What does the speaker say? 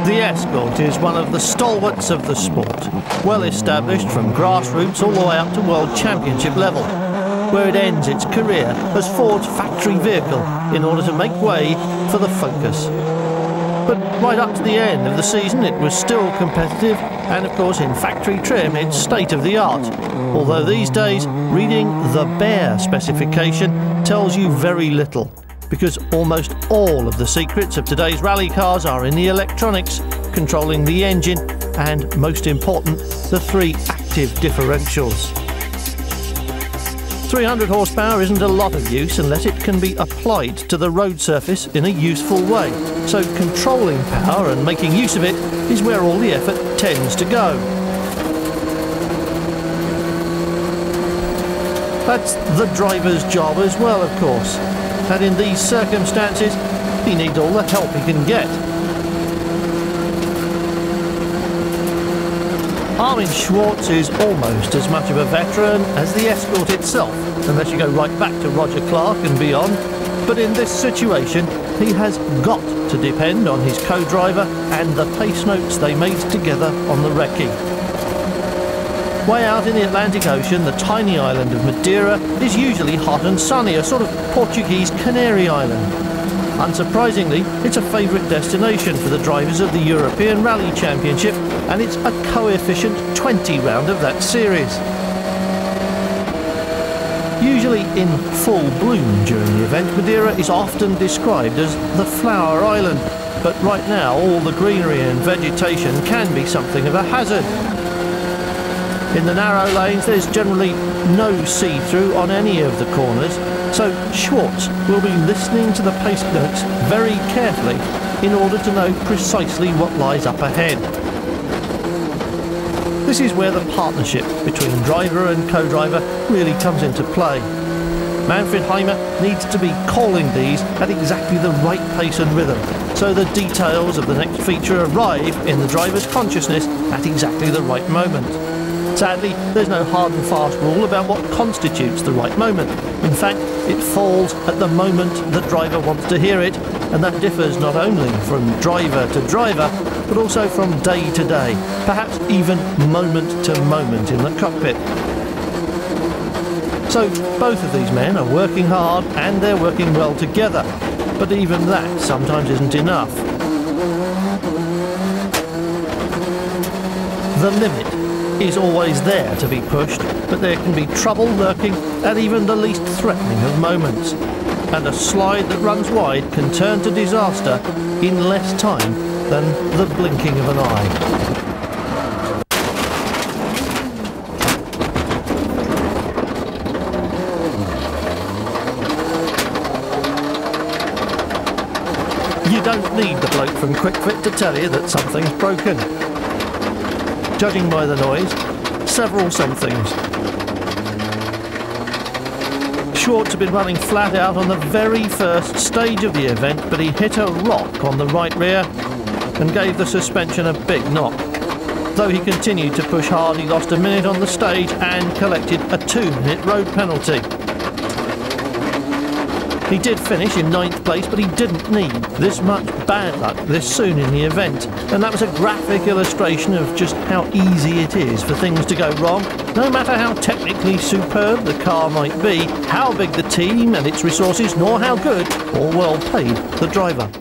The Escort is one of the stalwarts of the sport, well established from grassroots all the way up to World Championship level, where it ends its career as Ford's factory vehicle in order to make way for the Focus. But right up to the end of the season it was still competitive, and of course in factory trim it's state of the art, although these days reading the bare specification tells you very little, because almost all of the secrets of today's rally cars are in the electronics, controlling the engine and, most important, the 3 active differentials. 300 horsepower isn't a lot of use unless it can be applied to the road surface in a useful way, so controlling power and making use of it is where all the effort tends to go. That's the driver's job as well, of course. And in these circumstances, he needs all the help he can get. Armin Schwartz is almost as much of a veteran as the Escort itself, unless you go right back to Roger Clark and beyond. But in this situation, he has got to depend on his co-driver and the pace notes they made together on the recce. Way out in the Atlantic Ocean, the tiny island of Madeira is usually hot and sunny, a sort of Portuguese Canary Island. Unsurprisingly, it's a favourite destination for the drivers of the European Rally Championship, and it's a coefficient 20 round of that series. Usually in full bloom during the event, Madeira is often described as the Flower Island, but right now all the greenery and vegetation can be something of a hazard. In the narrow lanes there's generally no see-through on any of the corners, so Schwartz will be listening to the pace notes very carefully in order to know precisely what lies up ahead. This is where the partnership between driver and co-driver really comes into play. Manfred Heimer needs to be calling these at exactly the right pace and rhythm, so the details of the next feature arrive in the driver's consciousness at exactly the right moment. Sadly, there's no hard and fast rule about what constitutes the right moment. In fact, it falls at the moment the driver wants to hear it, and that differs not only from driver to driver, but also from day to day, perhaps even moment to moment in the cockpit. So both of these men are working hard and they're working well together, but even that sometimes isn't enough. The limit is always there to be pushed, but there can be trouble lurking at even the least threatening of moments. And a slide that runs wide can turn to disaster in less time than the blinking of an eye. You don't need the bloke from Quick Fit to tell you that something's broken. Judging by the noise, several somethings. Schwartz had been running flat out on the very first stage of the event, but he hit a rock on the right rear and gave the suspension a big knock. Though he continued to push hard, he lost a minute on the stage and collected a 2-minute road penalty. He did finish in 9th place, but he didn't need this much bad luck this soon in the event, and that was a graphic illustration of just how easy it is for things to go wrong, no matter how technically superb the car might be, how big the team and its resources, nor how good or well paid the driver.